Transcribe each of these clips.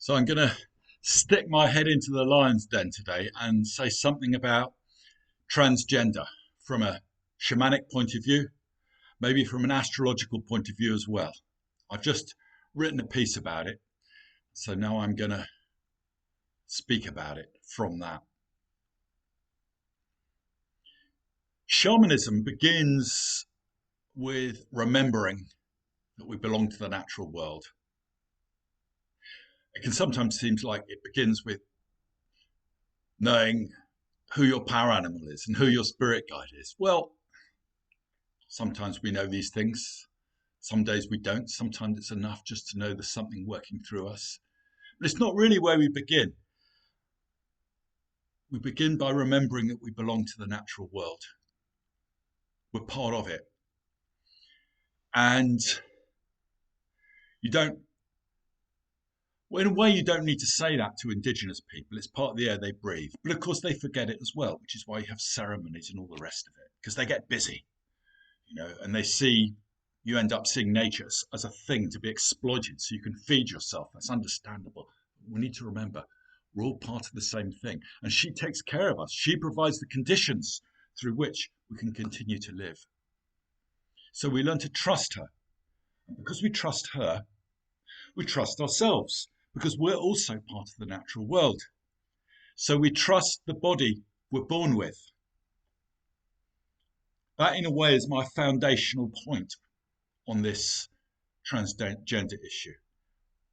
So I'm going to stick my head into the lion's den today and say something about transgender from a shamanic point of view, maybe from an astrological point of view as well. I've just written a piece about it, so now I'm going to speak about it from that. Shamanism begins with remembering that we belong to the natural world. It can sometimes seem like it begins with knowing who your power animal is and who your spirit guide is. Well, sometimes we know these things. Some days we don't. Sometimes it's enough just to know there's something working through us. But it's not really where we begin. We begin by remembering that we belong to the natural world. We're part of it. And you don't, well, in a way, you don't need to say that to indigenous people. It's part of the air they breathe. But of course, they forget it as well, which is why you have ceremonies and all the rest of it, because they get busy, and you end up seeing nature as a thing to be exploited so you can feed yourself. That's understandable. We need to remember we're all part of the same thing. And she takes care of us. She provides the conditions through which we can continue to live. So we learn to trust her. And because we trust her, we trust ourselves, because we're also part of the natural world. So we trust the body we're born with. That, in a way, is my foundational point on this transgender issue.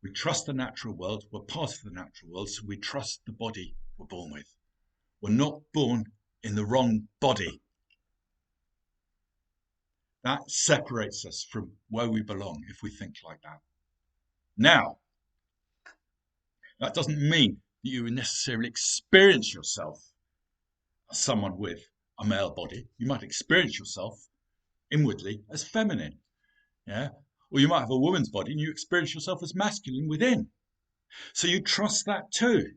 We trust the natural world. We're part of the natural world, so we trust the body we're born with. We're not born in the wrong body. That separates us from where we belong if we think like that. Now, that doesn't mean that you necessarily experience yourself as someone with a male body. You might experience yourself inwardly as feminine, yeah? Or you might have a woman's body and you experience yourself as masculine within. So you trust that too.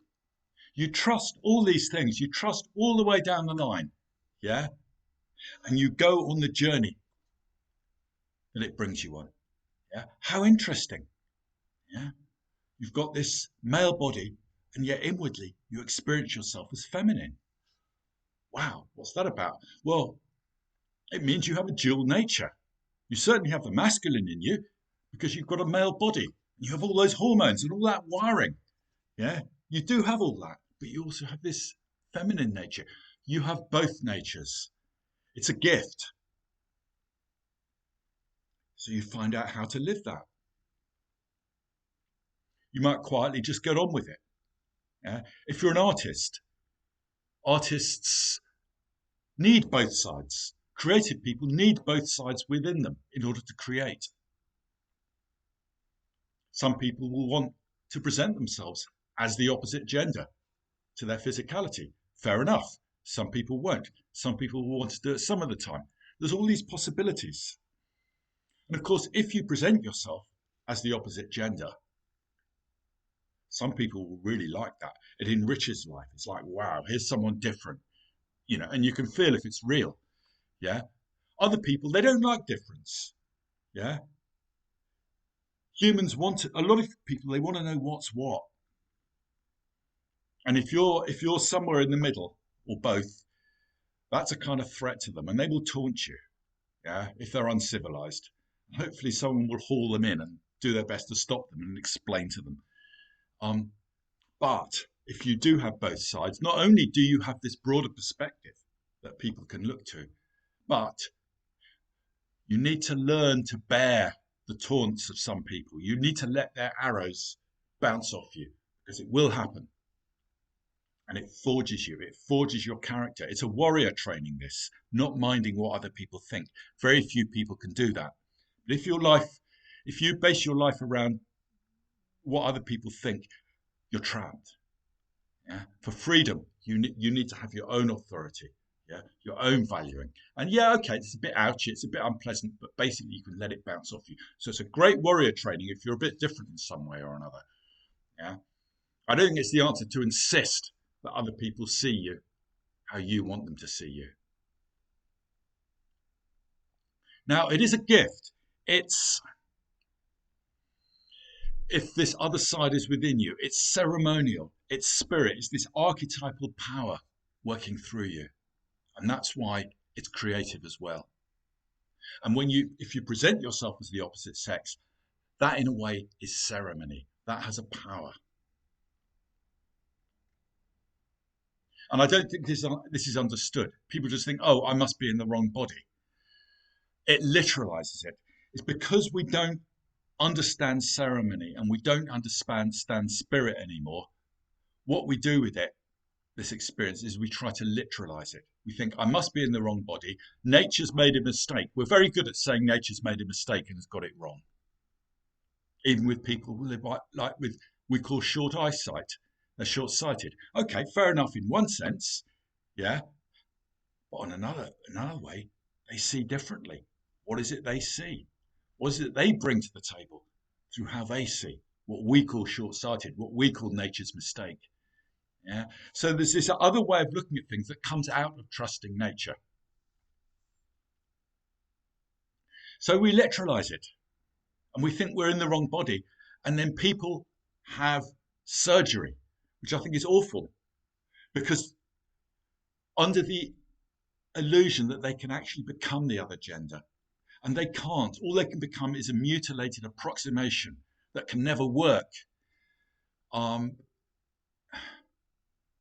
You trust all these things. You trust all the way down the line, yeah? And you go on the journey that it brings you on, yeah? How interesting, yeah? You've got this male body, and yet inwardly you experience yourself as feminine. Wow, what's that about? Well, it means you have a dual nature. You certainly have the masculine in you because you've got a male body. You have all those hormones and all that wiring. Yeah, you do have all that, but you also have this feminine nature. You have both natures. It's a gift. So you find out how to live that. You might quietly just get on with it. Yeah? If you're an artist, artists need both sides. Creative people need both sides within them in order to create. Some people will want to present themselves as the opposite gender to their physicality. Fair enough. Some people won't. Some people will want to do it some of the time. There's all these possibilities. And of course, if you present yourself as the opposite gender, some people will really like that. It enriches life. It's like, wow, here's someone different, and you can feel if it's real. Yeah. Other people, they don't like difference. Yeah. Humans a lot of people, they want to know what's what. And if you're somewhere in the middle or both, that's a kind of threat to them, and they will taunt you, yeah, if they're uncivilized. Hopefully, someone will haul them in and do their best to stop them and explain to them. But if you do have both sides, not only do you have this broader perspective that people can look to, but you need to learn to bear the taunts of some people. You need to let their arrows bounce off you, because it will happen. And it forges you. It forges your character. It's a warrior training, this, not minding what other people think. Very few people can do that. But if you base your life around what other people think, you're trapped. Yeah? For freedom, you need to have your own authority, yeah, your own valuing. And yeah, okay, it's a bit ouchy, it's a bit unpleasant, but basically you can let it bounce off you. So it's a great warrior training if you're a bit different in some way or another. Yeah, I don't think it's the answer to insist that other people see you how you want them to see you. Now, it is a gift. It's if this other side is within you, it's ceremonial, it's spirit, it's this archetypal power working through you. And that's why it's creative as well. And if you present yourself as the opposite sex, that in a way is ceremony. That has a power. And I don't think this is understood. People just think, oh, I must be in the wrong body. It literalizes it. It's because we don't understand ceremony and we don't understand spirit anymore. What we do with it, this experience, is we try to literalize it. We think, I must be in the wrong body. Nature's made a mistake. We're very good at saying nature's made a mistake and has got it wrong. Even with people who live like with, we call short eyesight. They're short-sighted. Okay, fair enough in one sense, yeah. But on another way, they see differently. What is it they see? What is it they bring to the table through how they see? What we call short-sighted, what we call nature's mistake. Yeah. So there's this other way of looking at things that comes out of trusting nature. So we literalize it, and we think we're in the wrong body, and then people have surgery, which I think is awful, because under the illusion that they can actually become the other gender, and they can't. All they can become is a mutilated approximation that can never work.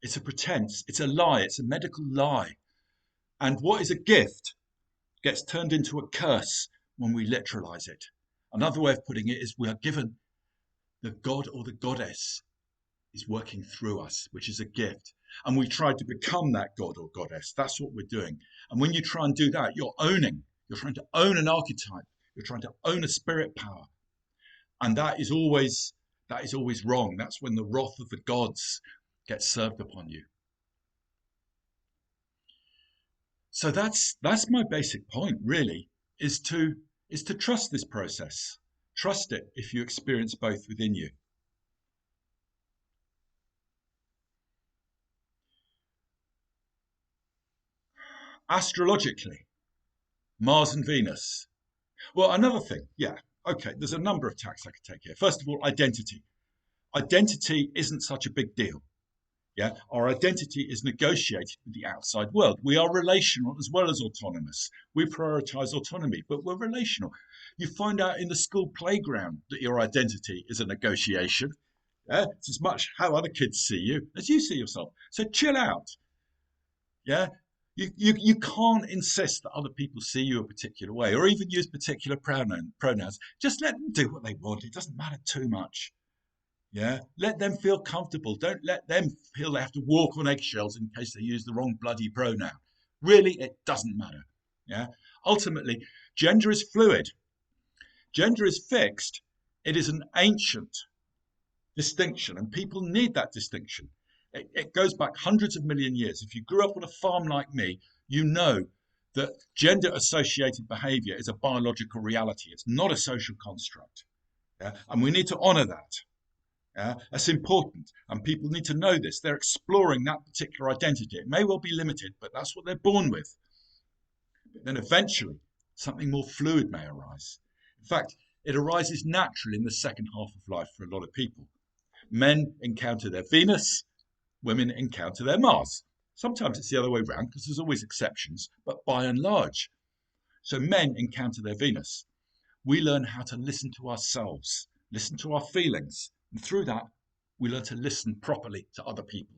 It's a pretense, it's a lie, it's a medical lie. And what is a gift gets turned into a curse when we literalize it. Another way of putting it is we are given the god or the goddess is working through us, which is a gift. And we try to become that god or goddess. That's what we're doing. And when you try and do that, you're trying to own an archetype. You're trying to own a spirit power. And that is always wrong. That's when the wrath of the gods gets served upon you. So that's my basic point, really, is to trust this process. Trust it if you experience both within you. Astrologically, Mars and Venus. Well, another thing, yeah, okay, there's a number of tacks I could take here. First of all, identity. Identity isn't such a big deal. Yeah, our identity is negotiated with the outside world. We are relational as well as autonomous. We prioritize autonomy, but we're relational. You find out in the school playground that your identity is a negotiation. Yeah, it's as much how other kids see you as you see yourself. So chill out. Yeah, you can't insist that other people see you a particular way or even use particular pronouns. Just let them do what they want. It doesn't matter too much. Yeah, let them feel comfortable. Don't let them feel they have to walk on eggshells in case they use the wrong bloody pronoun. Really, it doesn't matter. Yeah, ultimately, gender is fluid. Gender is fixed. It is an ancient distinction, and people need that distinction. It goes back hundreds of million years. If you grew up on a farm like me, you know that gender associated behavior is a biological reality. It's not a social construct. Yeah? And we need to honor that. Yeah, that's important, and people need to know this. They're exploring that particular identity. It may well be limited, but that's what they're born with. But then eventually, something more fluid may arise. In fact, it arises naturally in the second half of life for a lot of people. Men encounter their Venus, women encounter their Mars. Sometimes it's the other way around because there's always exceptions, but by and large. So men encounter their Venus. We learn how to listen to ourselves, listen to our feelings. And through that, we learn to listen properly to other people.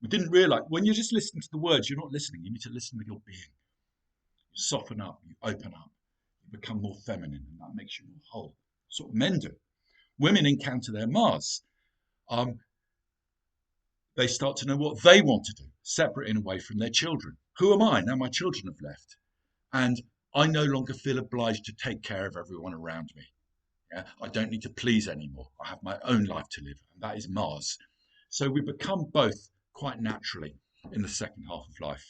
We didn't realize, when you just listen to the words, you're not listening. You need to listen with your being. You soften up, you open up, you become more feminine, and that makes you more whole. That's what men do. Women encounter their Mars. They start to know what they want to do, separate in away from their children. Who am I? Now my children have left. And I no longer feel obliged to take care of everyone around me. Yeah, I don't need to please anymore. I have my own life to live, and that is Mars. So we become both quite naturally in the second half of life.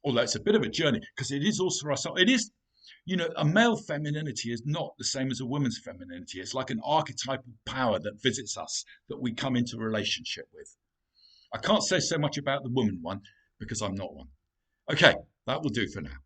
Although it's a bit of a journey, because it is also ourselves. It is, a male femininity is not the same as a woman's femininity. It's like an archetypal power that visits us, that we come into a relationship with. I can't say so much about the woman one, because I'm not one. Okay, that will do for now.